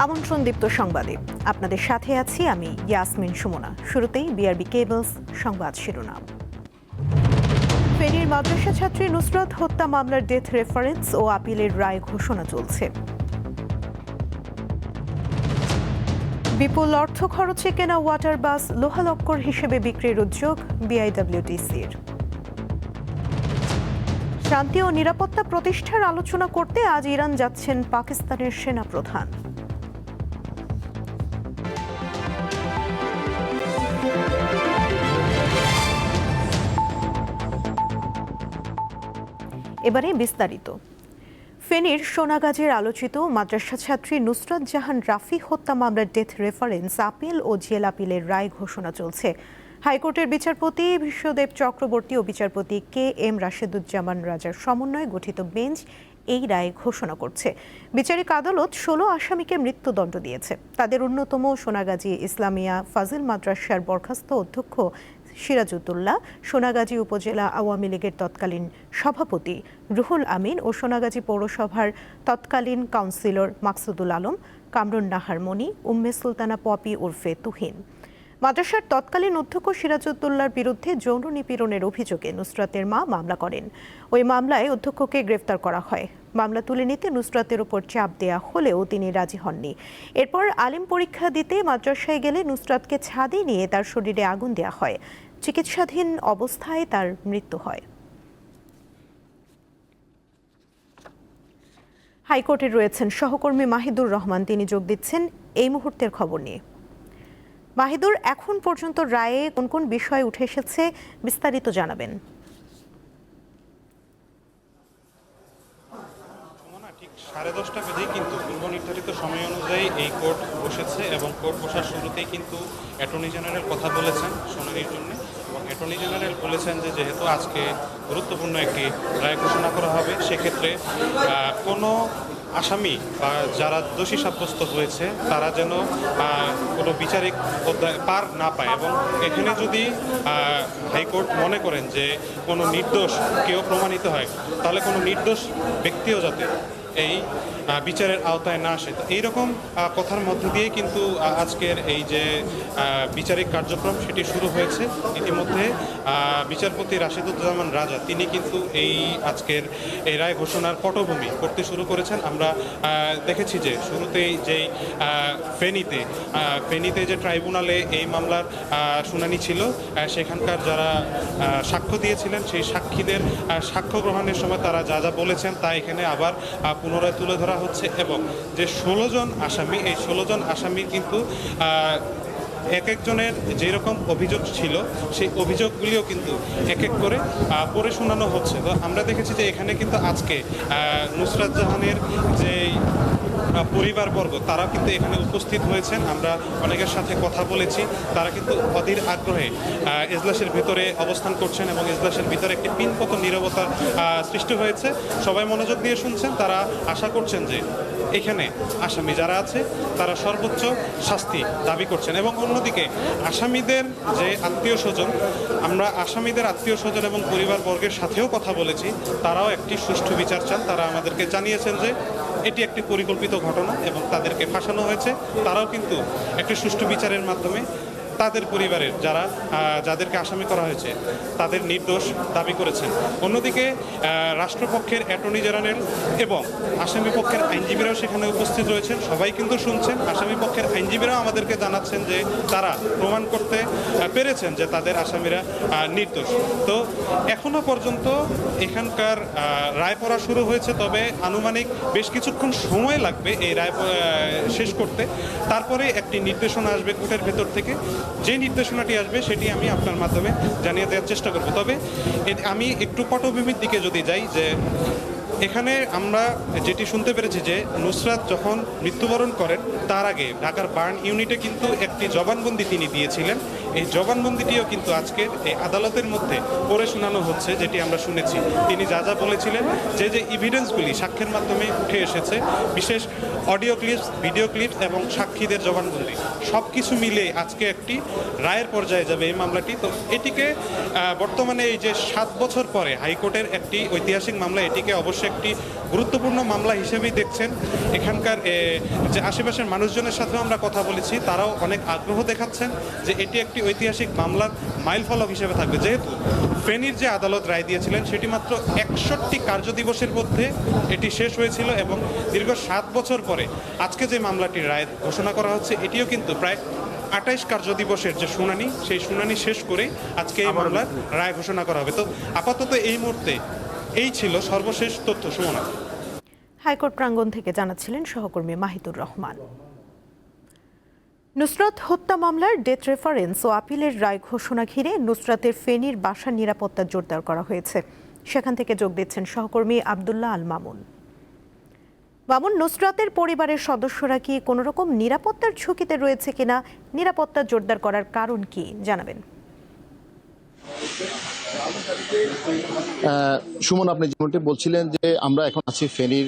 আমন্ত্রণ দীপ্ত সংবাদে আপনাদের সাথে আছি আমি ইয়াসমিন সুমনা। শুরুতেই বিআরবি কেবলস সংবাদ শিরোনাম। ফেনীর মাদ্রাসা ছাত্রী নুসরাত হত্যা মামলার ডেথ রেফারেন্স ও আপিলের রায় ঘোষণা চলছে। বিপুল অর্থ খরচে কেনা ওয়াটার বাস লোহালক্কর হিসেবে বিক্রির উদ্যোগ বিআইডব্লিউটিসির। শান্তি ও নিরাপত্তা প্রতিষ্ঠার আলোচনা করতে আজ ইরান যাচ্ছেন পাকিস্তানের সেনাপ্রধান। এবারে বিস্তারিত। ফেনীর সোনাগাজীর আলোচিত মাদ্রাসা ছাত্রী নুসরাত জাহান রাফি হত্যা মামলার ডেথ রেফারেন্স আপিল ও জেল আপিলের রায় ঘোষণা চলছে। হাইকোর্টের বিচারপতি বিশ্বদেব চক্রবর্তী ও বিচারপতি কে এম রাশেদুজ্জামান রাজার সমন্বয়ে গঠিত বেঞ্চ এই রায় ঘোষণা করছে। বিচারিক আদালত ১৬ আসামিকে মৃত্যুদণ্ড দিয়েছে। তাদের অন্যতম সোনাগাজী ইসলামিয়া ফাজিল মাদ্রাসার বরখাস্ত অধ্যক্ষ সিরাজউদ্দৌলা, সোনাগাজী উপজেলা আওয়ামী লীগের তৎকালীন সভাপতি রুহুল আমিন ও সোনাগাজী পৌরসভার তৎকালীন কাউন্সিলর মাকসুদুল আলম, কামরুন নাহার মনি, উম্মে সুলতানা পপি ওরফে তুহিন। মাদ্রাসার তৎকালীন অধ্যক্ষ সিরাজউদ্দৌলার বিরুদ্ধে যৌন নিপীড়নের অভিযোগে নুসরাতের মা মামলা করেন। ওই মামলায় অধ্যক্ষকে গ্রেফতার করা হয়। মামলা তুলে নিতে নুসরাতের উপর চাপ দেয়া হলেও তিনি রাজি হননি। এরপর আলিম পরীক্ষা দিতে মাদ্রাসায় গেলে নুসরাতকে ছাদে নিয়ে তার শরীরে আগুন দেয়া হয়। চিকিৎসাধীন অবস্থায় তার মৃত্যু হয়। হাইকোর্টে রয়েছেন সহকর্মী মাহিদুর রহমান, তিনি যোগ দিচ্ছেন এই মুহূর্তের খবর নিয়ে। মাহিদুর, এখন পর্যন্ত রায়ে কোন কোন বিষয় উঠে এসেছে বিস্তারিত জানাবেন। ঠিক 10:30 বাজেই কিন্তু পূর্ব নির্ধারিত সময় অনুযায়ী এই কোর্ট বসেছে এবং কোর্ট বসার শুরুতেই কিন্তু অ্যাটর্নি জেনারেল কথা বলেছেন শুনানির জন্য। এবং অ্যাটর্নি জেনারেল বলেছেন যে যেহেতু আজকে গুরুত্বপূর্ণ একটি রায় ঘোষণা করা হবে, সেক্ষেত্রে কোনো আসামি বা যারা দোষী সাব্যস্ত হয়েছে তারা যেন কোনো বিচারিক অধ্যায় পার না পায়। এবং এখানে যদি হাইকোর্ট মনে করেন যে কোনো নির্দোষ কেউ প্রমাণিত হয়, তাহলে কোনো নির্দোষ ব্যক্তিও যাতে এই বিচারের আওতায় না আসে। তো এইরকম কথার মধ্যে দিয়ে কিন্তু আজকের এই যে বিচারিক কার্যক্রম সেটি শুরু হয়েছে। ইতিমধ্যে বিচারপতি রাশেদুজ্জামান রাজা তিনি কিন্তু এই আজকের এই রায় ঘোষণার পটভূমি করতে শুরু করেছেন। আমরা দেখেছি যে শুরুতেই যেই ফেনীতে যে ট্রাইব্যুনালে এই মামলার শুনানি ছিল, সেখানকার যারা সাক্ষ্য দিয়েছিলেন সেই সাক্ষীদের সাক্ষ্য গ্রহণের সময় তারা যা যা বলেছেন তা এখানে আবার পুনরায় তুলে ধরা হচ্ছে। এবং যে 16 জন আসামি, এই 16 জন আসামির কিন্তু এক একজনের যেরকম অভিযোগ ছিল সেই অভিযোগগুলিও কিন্তু এক এক করে পড়ে শোনানো হচ্ছে। তো আমরা দেখেছি যে এখানে কিন্তু আজকে নুসরাত জাহানের যে পরিবারবর্গ তারা কিন্তু এখানে উপস্থিত হয়েছেন। আমরা অনেকের সাথে কথা বলেছি, তারা কিন্তু অধীর আগ্রহে এজলাসের ভিতরে অবস্থান করছেন এবং এজলাসের ভিতরে একটি পিনপতন নীরবতার সৃষ্টি হয়েছে। সবাই মনোযোগ দিয়ে শুনছেন, তারা আশা করছেন যে এখানে আসামি যারা আছে তারা সর্বোচ্চ শাস্তি দাবি করছেন। এবং অন্যদিকে আসামিদের যে আত্মীয় স্বজন, আমরা আসামিদের আত্মীয় স্বজন এবং পরিবারবর্গের সাথেও কথা বলেছি, তারাও একটি সুষ্ঠু বিচার চান। তারা আমাদেরকে জানিয়েছেন যে এটি একটি পরিকল্পিত ঘটনা এবং তাদেরকে ফাঁসানো হয়েছে। তারাও কিন্তু একটি সুষ্ঠু বিচারের মাধ্যমে তাদের পরিবারের যাদেরকে আসামি করা হয়েছে তাদের নির্দোষ দাবি করেছেন। অন্যদিকে রাষ্ট্রপক্ষের অ্যাটর্নি জেনারেল এবং আসামি পক্ষের আইনজীবীরাও সেখানে উপস্থিত রয়েছেন। সবাই কিন্তু শুনছেন। আসামি পক্ষের আইনজীবীরাও আমাদেরকে জানাচ্ছেন যে তারা প্রমাণ করতে পেরেছেন যে তাদের আসামিরা নির্দোষ। তো এখনো পর্যন্ত এখানকার রায় পড়া শুরু হয়েছে, তবে আনুমানিক বেশ কিছুক্ষণ সময় লাগবে এই রায় শেষ করতে। তারপরে একটি নির্দেশনা আসবে কোর্টের ভেতর থেকে। যে নির্দেশনাটি আসবে সেটি আমি আপনার মাধ্যমে জানিয়ে দেওয়ার চেষ্টা করব। তবে আমি একটু পটভূমির দিকে যদি যাই, যে এখানে আমরা যেটি শুনতে পেরেছি যে নুসরাত যখন মৃত্যুবরণ করেন তার আগে ঢাকার বার্ন ইউনিটে কিন্তু একটি জবানবন্দি তিনি দিয়েছিলেন। এই জবানবন্দিটিও কিন্তু আজকে এই আদালতের মধ্যে পড়ে শোনানো হচ্ছে, যেটি আমরা শুনেছি। তিনি যা যা বলেছিলেন, যে যে ইভিডেন্সগুলি সাক্ষ্যের মাধ্যমে উঠে এসেছে, বিশেষ অডিও ক্লিপস, ভিডিও ক্লিপস এবং সাক্ষীদের জবানবন্দি, সব কিছু মিলে আজকে একটি রায়ের পর্যায়ে যাবে এই মামলাটি। তো এটিকে বর্তমানে এই যে 7 বছর পরে হাইকোর্টের একটি ঐতিহাসিক মামলা, এটিকে অবশ্যই একটি গুরুত্বপূর্ণ মামলা হিসেবেই দেখছেন। এখানকার যে আশেপাশের মানুষজনের সাথেও আমরা কথা বলেছি, তারাও অনেক আগ্রহ দেখাচ্ছেন যে এটি একটি ঐতিহাসিক মামলার মাইলফলক হিসেবে থাকবে। যেহেতু ফেনীর যে আদালত রায় দিয়েছিলেন সেটি মাত্র 61 কার্যদিবসের মধ্যে এটি শেষ হয়েছিল, এবং দীর্ঘ 7 বছর পরে আজকে যে মামলাটির রায় ঘোষণা করা হচ্ছে, এটিও কিন্তু প্রায় 28 কার্যদিবসের যে শুনানি, সেই শুনানি শেষ করেই আজকে এই মামলার রায় ঘোষণা করা হবে। তো আপাতত এই মুহূর্তে এই ছিল সর্বশেষ তথ্য। সুমনা। হাইকোর্ট প্রাঙ্গণ থেকে জানাচ্ছিলেন সহকর্মী মাহিদুর রহমান। নুসরাত হত্যা মামলার ডেথ রেফারেন্স ও আপিলের রায় ঘোষণা ঘিরে নুসরাতের ফেনীর বাসার নিরাপত্তা জোরদার করা হয়েছে। সেখান থেকে যোগ দিচ্ছেন সহকর্মী আব্দুল্লাহ আল মামুন। মামুন, নুসরাতের পরিবারের সদস্যরা কি কোনো রকম নিরাপত্তার ঝুঁকিতে রয়েছে কিনা, নিরাপত্তা জোরদার করার কারণ কি জানাবেন? সুমন, আপনি যেমনটি বলছিলেন যে আমরা এখন আছি ফেনীর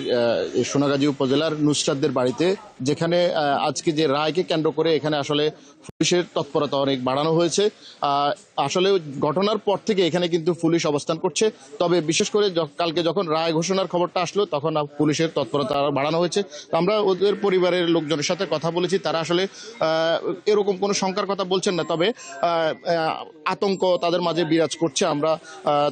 সোনাগাজী উপজেলার নুসরাতদের বাড়িতে, যেখানে আজকে যে রায়কে কেন্দ্র করে এখানে আসলে পুলিশের তৎপরতা অনেক বাড়ানো হয়েছে। আসলে ঘটনার পর থেকে এখানে কিন্তু পুলিশ অবস্থান করছে, তবে বিশেষ করে কালকে যখন রায় ঘোষণার খবরটা আসলো তখন পুলিশের তৎপরতা বাড়ানো হয়েছে। আমরা ওদের পরিবারের লোকজনের সাথে কথা বলেছি, তারা আসলে এরকম কোনো শঙ্কার কথা বলছেন না, তবে আতঙ্ক তাদের মাঝে বিরাজ করছে। আমরা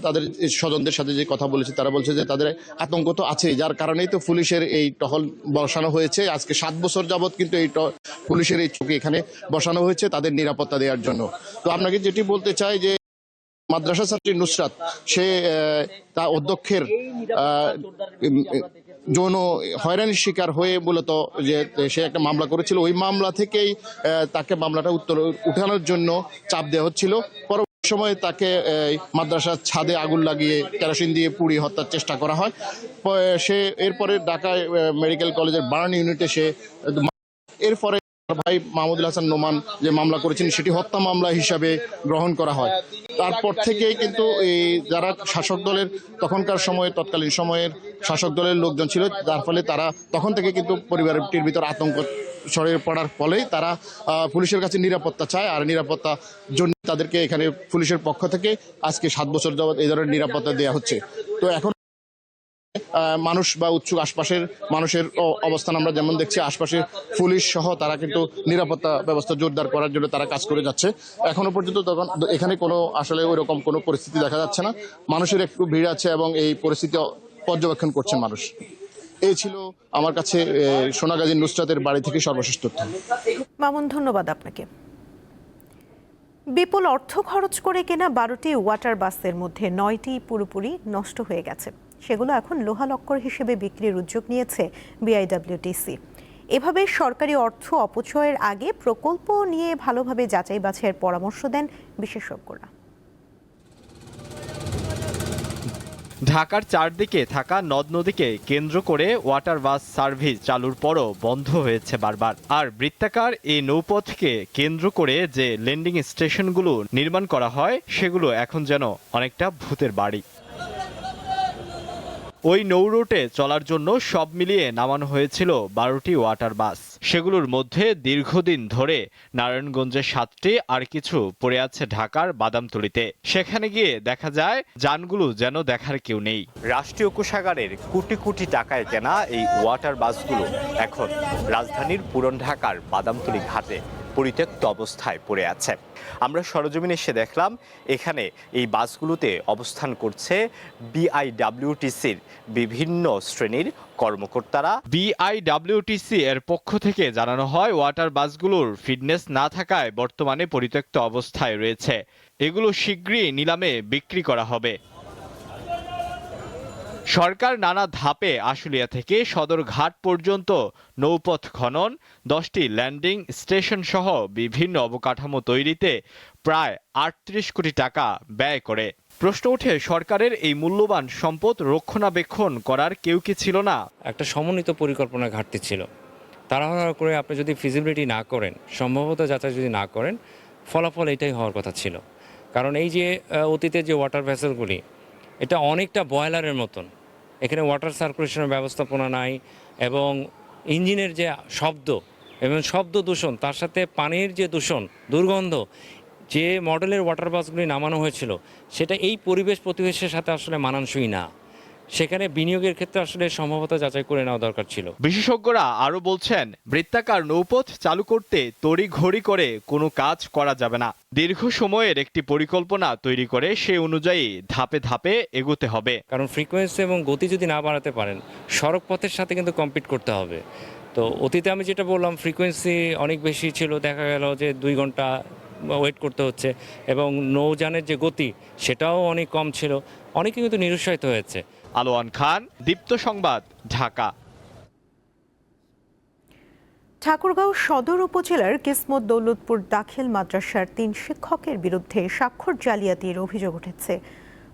তাদের স্বজনদের সাথে যে কথা বলেছি, তারা বলছে যে তাদের আতঙ্ক তো আছেই, যার কারণেই তো পুলিশের এই টহল বসানো হয়েছে। আজকে 7 বছর যাবৎ কিন্তু এই পুলিশের এই চৌকি এখানে বসানো হয়েছে তাদের নিরাপত্তা দেওয়ার জন্য। তো আপনাকে যেটি বলতে চাই যে মাদ্রাসা ছাত্রী নুসরাত, সে তা অধ্যক্ষের যৌন হয়রানির শিকার হয়ে মূলত যে সে একটা মামলা করেছিল, ওই মামলা থেকেই তাকে মামলাটা উঠানোর জন্য চাপ দেওয়া হচ্ছিল। পরবর্তী সময়ে তাকে মাদ্রাসার ছাদে আগুন লাগিয়ে কেরোসিন দিয়ে পুড়িয়ে হত্যার চেষ্টা করা হয়। সে এরপরে ঢাকা মেডিকেল কলেজের বার্ন ইউনিটে সে এরপরে ভাই মাহমুদুল হাসান নোমান যে মামলা করেছেন সেটি হত্যা মামলা হিসাবে গ্রহণ করা হয়। তারপর থেকেই কিন্তু এই যারা শাসক দলের তখনকার সময়ে তৎকালীন সময়ের শাসক দলের লোকজন ছিল, যার ফলে তারা তখন থেকে কিন্তু পরিবারটির ভিতর আতঙ্ক ছড়িয়ে পড়ার ফলেই তারা পুলিশের কাছে নিরাপত্তা চায়, আর নিরাপত্তার জন্য তাদেরকে এখানে পুলিশের পক্ষ থেকে আজকে 7 বছর যাবৎ এই ধরনের নিরাপত্তা দেওয়া হচ্ছে। তো এখন মানুষ বা উৎসুক আশপাশের মানুষের অবস্থান আমরা যেমন দেখছি, আশপাশে পুলিশ সহ তারা কিন্তু নিরাপত্তা ব্যবস্থা জোরদার করার জন্য তারা কাজ করে যাচ্ছে। এখনো পর্যন্ত তখন এখানে কোনো আসলে ওইরকম কোনো পরিস্থিতি দেখা যাচ্ছে না, মানুষের একটু ভিড় আছে এবং এই পরিস্থিতি পর্যবেক্ষণ করছেন মানুষ। এই ছিল আমার কাছে সোনাগাজী নুসরাতের বাড়ি থেকে সর্বশেষ তথ্য। মামুন, ধন্যবাদ আপনাকে। বিপুল অর্থ খরচ করে কেনা 12টি ওয়াটার বাসের মধ্যে 9টি পুরোপুরি নষ্ট হয়ে গেছে। সেগুলো এখন লোহালক্কর হিসেবে বিক্রির উদ্যোগ নিয়েছে বিআইডব্লিউটিসি। এভাবে সরকারি অর্থ অপচয়ের আগে প্রকল্প নিয়ে ভালোভাবে যাচাই বাছাইয়ের পরামর্শ দেন বিশেষজ্ঞরা। ঢাকার চারদিকে থাকা নদ নদীকে কেন্দ্র করে ওয়াটার বাস সার্ভিস চালুর পরও বন্ধ হয়েছে বারবার। আর বৃত্তাকার এই নৌপথকে কেন্দ্র করে যে ল্যান্ডিং স্টেশনগুলো নির্মাণ করা হয় সেগুলো এখন যেন অনেকটা ভূতের বাড়ি। ওই নৌ রুটে চলার জন্য সব মিলিয়ে নামানো হয়েছিল 12টি ওয়াটার বাস। সেগুলোর মধ্যে দীর্ঘদিন ধরে নারায়ণগঞ্জের 7টি, আর কিছু পড়ে আছে ঢাকার বাদামতলীতে। সেখানে গিয়ে দেখা যায় যানগুলো যেন দেখার কেউ নেই। রাষ্ট্রীয় কোষাগারের কোটি কোটি টাকায় কেনা এই ওয়াটার বাসগুলো এখন রাজধানীর পুরন ঢাকার বাদামতলী ঘাটে পরিত্যক্ত অবস্থায় পড়ে আছে। আমরা সরজমিনে এসে দেখলাম এখানে এই বাসগুলোতে অবস্থান করছে বিআইডব্লিউটিসির বিভিন্ন শ্রেণীর কর্মকর্তারা। বিআইডব্লিউটিসি এর পক্ষ থেকে জানানো হয় ওয়াটার বাসগুলোর ফিটনেস না থাকায় বর্তমানে পরিত্যক্ত অবস্থায় রয়েছে। এগুলো শীঘ্রই নিলামে বিক্রি করা হবে। সরকার নানা ধাপে আশুলিয়া থেকে সদরঘাট পর্যন্ত নৌপথ খনন, 10টি ল্যান্ডিং স্টেশন সহ বিভিন্ন অবকাঠামো তৈরিতে প্রায় 38 কোটি টাকা ব্যয় করে। প্রশ্ন ওঠে, সরকারের এই মূল্যবান সম্পদ রক্ষণাবেক্ষণ করার কেউ কি ছিল না? একটা সমন্বিত পরিকল্পনা ঘাটতি ছিল। তাড়াহুড়া করে আপনি যদি ফিজিবিলিটি না করেন, সম্ভবত যাচাই যদি না করেন, ফলাফল এটাই হওয়ার কথা ছিল। কারণ এই যে অতীতে যে ওয়াটার ভেসেলগুলি, এটা অনেকটা বয়লারের মতন। এখানে ওয়াটার সার্কুলেশনের ব্যবস্থাপনা নাই, এবং ইঞ্জিনের যে শব্দ এবং শব্দ দূষণ, তার সাথে পানির যে দূষণ, দুর্গন্ধ, যে মডেলের ওয়াটার বাসগুলি নামানো হয়েছিল সেটা এই পরিবেশ প্রতিবেশের সাথে আসলে মানানসই না। সেখানে বিনিয়োগের ক্ষেত্রে আসলে সম্ভবত যাচাই করে নেওয়া দরকার ছিল। বিশেষজ্ঞরা আরও বলছেন, বৃত্তাকার নৌপথ চালু করতে তড়িঘড়ি করে কোনো কাজ করা যাবে না। দীর্ঘ সময়ের একটি পরিকল্পনা তৈরি করে সেই অনুযায়ী ধাপে ধাপে এগোতে হবে। কারণ ফ্রিকোয়েন্সি এবং গতি যদি না বাড়াতে পারেন, সড়ক পথের সাথে কিন্তু কম্পিট করতে হবে। তো অতীতে আমি যেটা বললাম, ফ্রিকোয়েন্সি অনেক বেশি ছিল, দেখা গেল যে 2 ঘন্টা ওয়েট করতে হচ্ছে, এবং নৌযানের যে গতি সেটাও অনেক কম ছিল। অনেকে কিন্তু নিরুৎসাহিত হয়েছে। আলোয়ান খান, দীপ্ত সংবাদ, ঢাকা। ঠাকুরগাঁও সদর উপজেলার কিসমত দৌলতপুর দাখিল মাদ্রাসার 3 শিক্ষকের বিরুদ্ধে স্বাক্ষর জালিয়াতির অভিযোগ উঠেছে।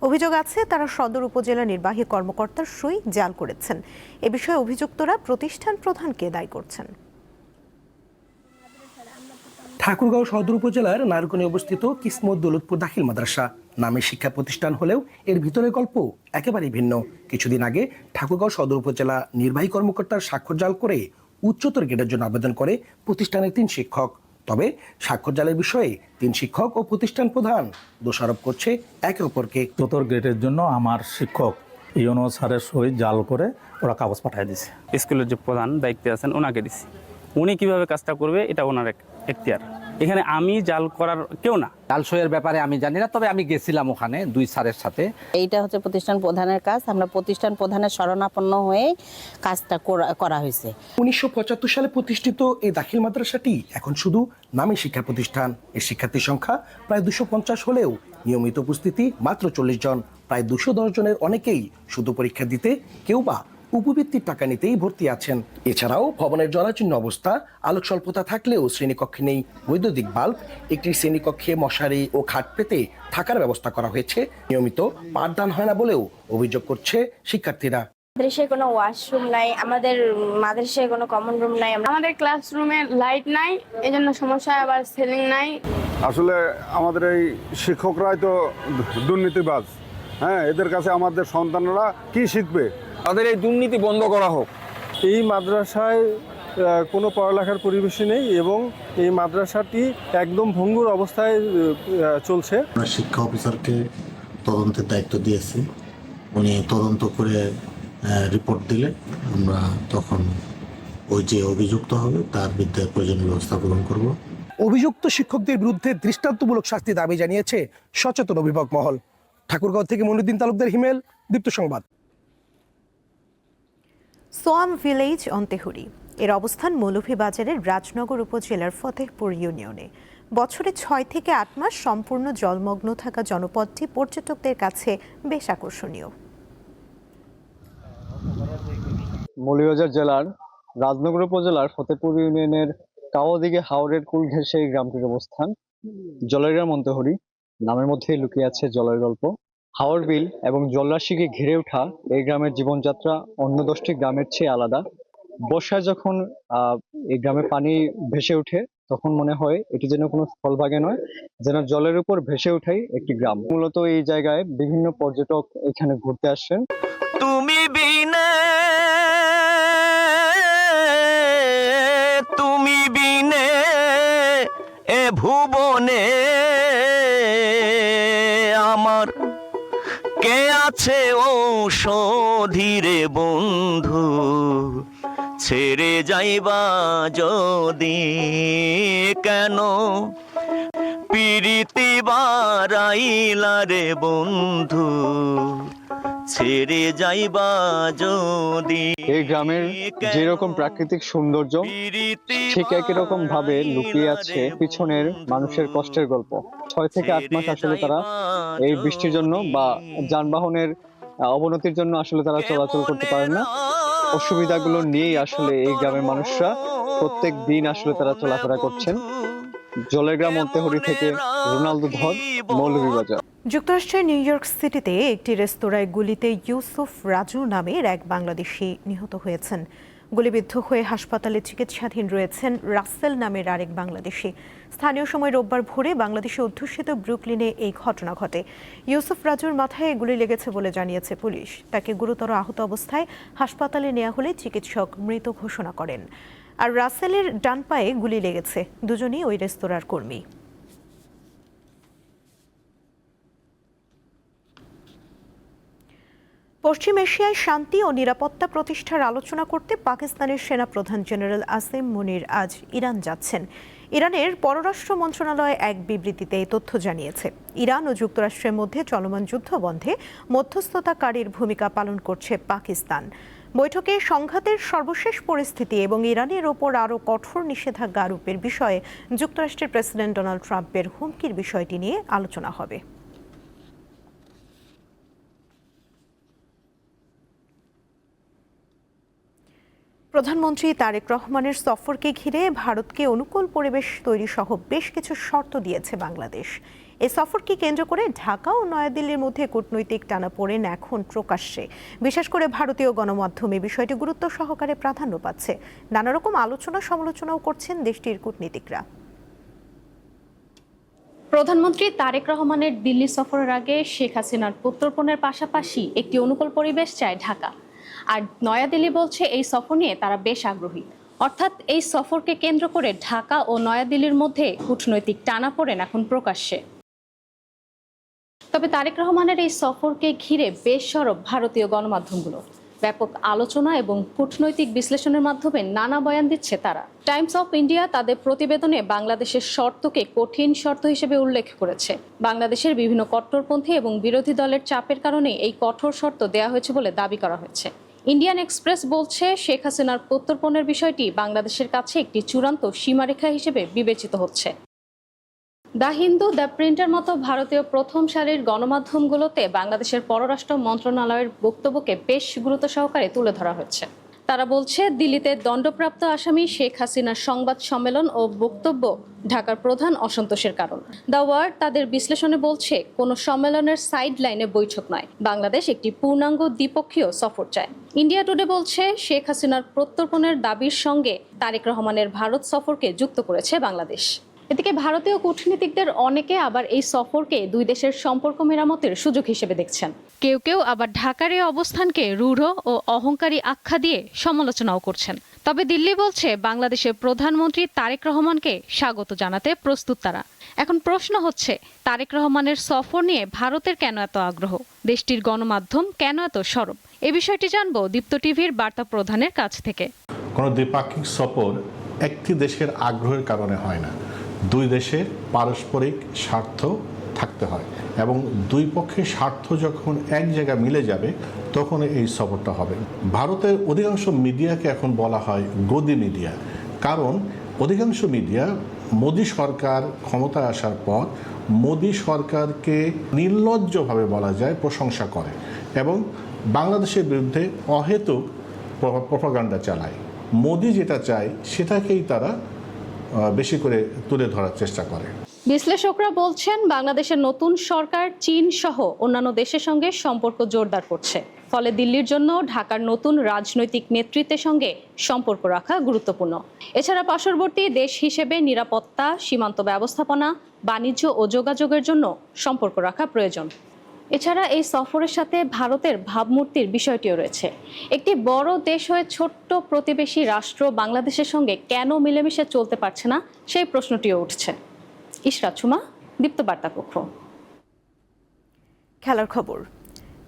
অভিযোগ আছে তারা সদর উপজেলা নির্বাহী কর্মকর্তার সই জাল করেছেন। এ বিষয়ে অভিযুক্তরা প্রতিষ্ঠান প্রধানকে দায়ী করছেন। ঠাকুরগাঁও সদর উপজেলার নারকোনে অবস্থিত কিসমত দৌলতপুর দাখিল মাদ্রাসা নামে শিক্ষা প্রতিষ্ঠান হলেও এর ভিতরের গল্প একেবারেই ভিন্ন। কিছুদিন আগে ঠাকুরগাঁও সদর উপজেলা নির্বাহী কর্মকর্তার স্বাক্ষর জাল করে উচ্চতর গ্রেডের জন্য আবেদন করে প্রতিষ্ঠানের 3 শিক্ষক। তবে স্বাক্ষর জালের বিষয়ে 3 শিক্ষক ও প্রতিষ্ঠান প্রধান দোষারোপ করছে একে অপরকে। উচ্চতর গ্রেডের জন্য আমার শিক্ষক ইউনো স্যারের সই জাল করে ওরা কাগজ পাঠিয়ে দিছে। স্কুলের যে প্রধান দায়িত্বে আছেন ওনাকে দিছি, উনি কিভাবে কাজটা করবে এটা ওনার এখতিয়ার। এখানে আমি জাল করার কেউ না। জাল সইয়ের ব্যাপারে আমি জানি না, তবে আমি গেছিলাম ওখানে 2 স্যারের সাথে। এইটা হচ্ছে প্রতিষ্ঠান প্রধানের কাজ। আমরা প্রতিষ্ঠান প্রধানের শরণাপন্ন হয়ে কাজটা করা হয়েছে। 1975 সালে প্রতিষ্ঠিত এই দাখিল মাদ্রাসাটি এখন শুধু নামে শিক্ষা প্রতিষ্ঠান। এর শিক্ষার্থীর সংখ্যা প্রায় 250 হলেও নিয়মিত উপস্থিতি মাত্র 40 জন। প্রায় 210 জনের অনেকেই শুধু পরীক্ষা দিতে, কেউ বা উপবৃত্তির টাকা নিতেই ভর্তি আছেন। এছাড়াও ভবনের জরাজীর্ণ অবস্থা, আলোক স্বল্পতা থাকলেও শ্রেণীকক্ষে নেই বৈদ্যুতিক বাল্ব। একটি শ্রেণীকক্ষে মশারি ও খাট পেতে থাকার ব্যবস্থা করা হয়েছে। নিয়মিত পাঠদান হয় না বলেও অভিযোগ করছে শিক্ষার্থীরা। মাদ্রাসায় কোনো ওয়াশরুম নাই, আমাদের মাদ্রাসায় কোনো কমন রুম নাই, আমাদের ক্লাসরুমে লাইট নাই, এজন্য সমস্যা। আবার সিলিং নাই। আসলে আমাদের এই শিক্ষকরাই তো দুর্নীতিবাজ। হ্যাঁ, এদের কাছে আমাদের সন্তানরা কি শিখবে? তাদের এই দুর্নীতি বন্ধ করা হোক। এই মাদ্রাসায় কোনো পড়ালেখার পরিবেশই নেই এবং এই মাদ্রাসাটি একদম ভঙ্গুর অবস্থায় চলছে। শিক্ষা অফিসারকে তদন্তের দায়িত্ব দিয়েছি, উনি তদন্ত করে রিপোর্ট দিলে আমরা তখন ওই যে অভিযুক্ত হবে তার বিরুদ্ধে প্রয়োজনীয় ব্যবস্থা গ্রহণ করব। অভিযুক্ত শিক্ষকদের বিরুদ্ধে দৃষ্টান্তমূলক শাস্তি দাবি জানিয়েছে সচেতন অভিভাবক মহল। ঠাকুরগাঁও থেকে মনিউদ্দিন তালুকদার, হিমেল, দীপ্ত সংবাদ। সোয়াম ভিলেজ অন্তেহুরি এর অবস্থান মৌলভীবাজারের রাজনগর উপজেলার ফতেহপুর ইউনিয়নে। বছরে 6 থেকে 8 মাস সম্পূর্ণ জলমগ্ন থাকা জনপদটি পর্যটকদের কাছে বেশ আকর্ষণীয়। মৌলভীবাজার জেলার রাজনগর উপজেলার ফতেহপুর ইউনিয়নের কাওয়াদিঘি হাওরের কুল ঘেঁষে এই গ্রামটির অবস্থান। জলের গ্রাম অন্তেহুরি, নামের মধ্যেই লুকিয়ে আছে জলের গল্প। হাওর বিল এবং জলরাশিকে ঘিরে ওঠা এই গ্রামের জীবনযাত্রা অন্য 10টি গ্রামের চেয়ে আলাদা। বর্ষায় যখন এই গ্রামে পানি ভেসে ওঠে তখন মনে হয় এটি যেন কোনো স্থলভাগে নয়, যেন জলের উপর ভেসে ওঠাই একটি গ্রাম। মূলত এই জায়গায় বিভিন্ন পর্যটক এখানে ঘুরতে আসেন। তুমি বিনে, তুমি বিনে এ ভুবনে আমার কে আছে ঔষধি রে বন্ধু, ছেড়ে যাইবা যদি কেন পিরিতি বারাইলা রে বন্ধু, ছেড়ে যাইবা যদি। এই গ্রামের যেরকম প্রাকৃতিক সৌন্দর্য ঠিক একই রকম ভাবে লুকিয়ে আছে পিছনের মানুষের কষ্টের গল্প। 6 থেকে 8 মাস আসলে তারা এই বৃষ্টির জন্য বা যানবাহনের অবনতির জন্য আসলে তারা চলাচল করতে পারেন না। অসুবিধাগুলো নিয়েই আসলে এই গ্রামের মানুষরা প্রত্যেক দিন আসলে তারা চলাফেরা করছেন। জলের গ্রাম অন্তেহুরি থেকে রোনালদো ধর, মৌলভীবাজার। যুক্তরাষ্ট্রের নিউ ইয়র্ক সিটিতে একটি রেস্তোরাঁয় গুলিতে ইউসুফ রাজু নামের এক বাংলাদেশি নিহত হয়েছেন। গুলিবিদ্ধ হয়ে হাসপাতালে চিকিৎসাধীন রয়েছেন রাসেল নামের আরেক বাংলাদেশি। স্থানীয় সময় রোববার ভোরে বাংলাদেশে অধ্যুষিত ব্রুকলিনে এই ঘটনা ঘটে। ইউসুফ রাজুর মাথায় গুলি লেগেছে বলে জানিয়েছে পুলিশ। তাকে গুরুতর আহত অবস্থায় হাসপাতালে নেওয়া হলে চিকিৎসক মৃত ঘোষণা করেন। আর রাসেলের ডান পায়ে গুলি লেগেছে। দুজনেই ওই রেস্তোরাঁর কর্মী। পশ্চিম এশিয়ায় শান্তি ও নিরাপত্তা প্রতিষ্ঠার আলোচনা করতে পাকিস্তানের সেনাপ্রধান জেনারেল আসিম মুনির আজ ইরান যাচ্ছেন। ইরানের পররাষ্ট্র মন্ত্রণালয় এক বিবৃতিতে এই তথ্য জানিয়েছে। ইরান ও যুক্তরাষ্ট্রের মধ্যে চলমান যুদ্ধ বন্ধে মধ্যস্থতাকারীর ভূমিকা পালন করছে পাকিস্তান। বৈঠকে সংঘাতের সর্বশেষ পরিস্থিতি এবং ইরানের ওপর আরও কঠোর নিষেধাজ্ঞা আরোপের বিষয়ে যুক্তরাষ্ট্রের প্রেসিডেন্ট ডোনাল্ড ট্রাম্পের হুমকির বিষয়টি নিয়ে আলোচনা হবে। প্রধানমন্ত্রী তারেক রহমানের সফরকে ঘিরে ভারতকে অনুকূল পরিবেশ তৈরি সহ বেশ কিছু শর্ত দিয়েছে বাংলাদেশ। এই সফরকে কেন্দ্র করে ঢাকা ও নয়াদিল্লির মধ্যে কূটনৈতিক টানাপোড়েন এখন প্রকাশ্যে। বিশেষ করে ভারতীয় গণমাধ্যমে বিষয়টি গুরুত্ব সহকারে প্রাধান্য পাচ্ছে। নানা রকম আলোচনা সমালোচনাও করছেন দেশটির কূটনীতিকরা। প্রধানমন্ত্রী তারেক রহমানের দিল্লি সফরের আগে শেখ হাসিনার প্রত্যর্পণের পাশাপাশি একটি অনুকূল পরিবেশ চায় ঢাকা। আর নয়াদিল্লি বলছে এই সফর নিয়ে তারা বেশ আগ্রহী। অর্থাৎ এই সফরকে কেন্দ্র করে ঢাকা ও নয়াদিল্লির মধ্যে কূটনৈতিক টানাপোড়েন এখন প্রকাশ্যে। তবে তারেক রহমানের এই সফরকে ঘিরে বেশ সরব ভারতীয় গণমাধ্যমগুলো। ব্যাপক আলোচনা এবং কূটনৈতিক বিশ্লেষণের মাধ্যমে নানা বয়ান দিচ্ছে তারা। টাইমস অফ ইন্ডিয়া তাদের প্রতিবেদনে বাংলাদেশের শর্তকে কঠিন শর্ত হিসেবে উল্লেখ করেছে। বাংলাদেশের বিভিন্ন কট্টরপন্থী এবং বিরোধী দলের চাপের কারণে এই কঠোর শর্ত দেওয়া হয়েছে বলে দাবি করা হয়েছে। ইন্ডিয়ান এক্সপ্রেস বলছে শেখ হাসিনার প্রত্যর্পণের বিষয়টি বাংলাদেশের কাছে একটি চূড়ান্ত সীমারেখা হিসেবে বিবেচিত হচ্ছে। দ্য হিন্দু, দ্য প্রিন্টের মতো ভারতীয় প্রথম সারির গণমাধ্যমগুলোতে বাংলাদেশের পররাষ্ট্র মন্ত্রণালয়ের বক্তব্যকে বেশ গুরুত্ব সহকারে তুলে ধরা হয়েছে। তারা বলছে দিল্লিতে দণ্ডপ্রাপ্ত আসামি শেখ হাসিনার সংবাদ সম্মেলন ও বক্তব্য ঢাকার প্রধান অসন্তোষের কারণ। দ্য ওয়ার্ড তাদের বিশ্লেষণে বলছে কোনো সম্মেলনের সাইড লাইনে বৈঠক নয়, বাংলাদেশ একটি পূর্ণাঙ্গ দ্বিপক্ষীয় সফর চায়। ইন্ডিয়া টুডে বলছে শেখ হাসিনার প্রত্যর্পণের দাবির সঙ্গে তারেক রহমানের ভারত সফরকে যুক্ত করেছে বাংলাদেশ। এদিকে ভারতীয় কূটনীতিকদের অনেকে আবার এই সফরকে দুই দেশের সম্পর্ক মেরামতের সুযোগ হিসেবে দেখছেন। কেউ কেউ আবার ঢাকার এই অবস্থানকে রূঢ় ও অহংকারী আখ্যা দিয়ে সমালোচনাও করছেন। তবে দিল্লি বলছে বাংলাদেশের প্রধানমন্ত্রী তারেক রহমানকে স্বাগত জানাতে প্রস্তুত তারা। এখন প্রশ্ন হচ্ছে, তারেক রহমানের সফর নিয়ে ভারতের কেন এত আগ্রহ? দেশটির গণমাধ্যম কেন এত সরব? এ বিষয়টি জানবো দীপ্ত টিভির বার্তা প্রধানের কাছ থেকে। কোনো দ্বিপাক্ষিক সফর একটি দেশের আগ্রহের কারণে হয় না, দুই দেশের পারস্পরিক স্বার্থ থাকতে হয় এবং দুই পক্ষের স্বার্থ যখন এক জায়গায় মিলে যাবে তখন এই সফরটা হবে। ভারতের অধিকাংশ মিডিয়াকে এখন বলা হয় গদি মিডিয়া, কারণ অধিকাংশ মিডিয়া মোদি সরকার ক্ষমতায় আসার পর মোদি সরকারকে নির্লজ্জভাবে বলা যায় প্রশংসা করে এবং বাংলাদেশের বিরুদ্ধে অহেতুক প্রপাগান্ডা চালায়। মোদি যেটা চায় সেটাকেই তারা বেশি করে তুলে ধরার চেষ্টা করে। বিশ্লেষকরা বলছেন বাংলাদেশের নতুন সরকার চীন সহ অন্যান্য দেশের সঙ্গে সম্পর্ক জোরদার করছে। ফলে দিল্লির জন্য ঢাকার নতুন রাজনৈতিক নেতৃত্বের সঙ্গে সম্পর্ক রাখা গুরুত্বপূর্ণ। এছাড়া পার্শ্ববর্তী দেশ হিসেবে নিরাপত্তা, সীমান্ত ব্যবস্থাপনা, বাণিজ্য ও যোগাযোগের জন্য সম্পর্ক রাখা প্রয়োজন। এছাড়া এই সফরের সাথে ভারতের ভাবমূর্তির বিষয়টিও রয়েছে। একটি বড় দেশ হয়ে ছোট্ট প্রতিবেশী রাষ্ট্র বাংলাদেশের সঙ্গে কেন মিলেমিশে চলতে পারছে না, সেই প্রশ্নটিও উঠছে। ইশরাত সুমা, দীপ্ত বার্তা কক্ষ। খেলার খবর।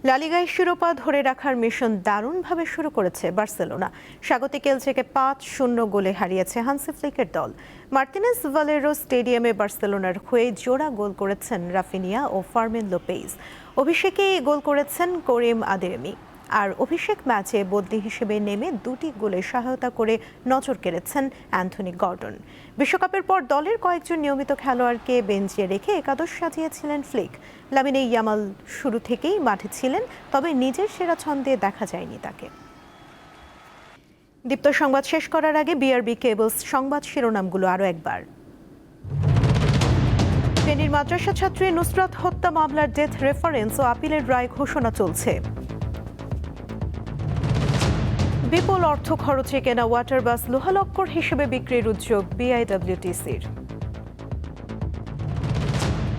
লা লিগায় শিরোপা ধরে রাখার মিশন দারুণভাবে শুরু করেছে বার্সেলোনা। স্বাগতিক এলচেকে 5-0 গোলে হারিয়েছে হান্সি ফ্লিকের দল। মার্টিনেজ ভালেরো স্টেডিয়ামে বার্সেলোনার হয়ে জোড়া গোল করেছেন রাফিনিয়া ও ফার্মিন লোপেজ। অভিষেকেই গোল করেছেন করিম আদেরেমি। আর অভিষেক ম্যাচে বদলি হিসেবে নেমে 2টি গোলে সহায়তা করে নজর কেড়েছেন অ্যান্থনি গর্ডন। বিশ্বকাপের পর দলের কয়েকজন নিয়মিত খেলোয়াড়কে বেঞ্চে রেখে একাদশ সাজিয়েছিলেন ফ্লিক। লামিনে ইয়ামাল শুরু থেকেই মাঠে ছিলেন, তবে নিজের সেরা ছন্দে দেখা যায়নি তাকে। দীপ্ত সংবাদ শেষ করার আগে বিআরবি কেবলস সংবাদ শিরোনামগুলো আরও একবার। ফেনীর মাদ্রাসা ছাত্রী নুসরাত হত্যা মামলার ডেথ রেফারেন্স ও আপিলের রায় ঘোষণা চলছে। বিপুল অর্থ খরচে কেনা ওয়াটার বাস লোহালক্কর হিসেবে বিক্রির উদ্যোগ বিআইডব্লিউটিসির।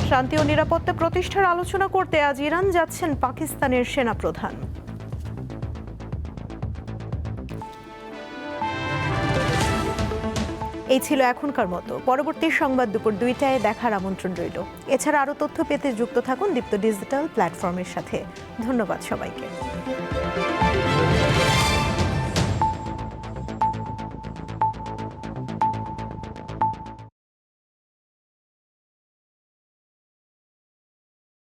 শান্তি ও নিরাপত্তা প্রতিষ্ঠার আলোচনা করতে আজ ইরান যাচ্ছেন পাকিস্তানের সেনাপ্রধান। এই ছিল এখনকার মতো। পরবর্তী সংবাদ দুপুর 2টায় দেখার আমন্ত্রণ রইল। এছাড়া আরও তথ্য পেতে যুক্ত থাকুন দীপ্ত ডিজিটাল প্ল্যাটফর্মের সাথে। ধন্যবাদ সবাইকে।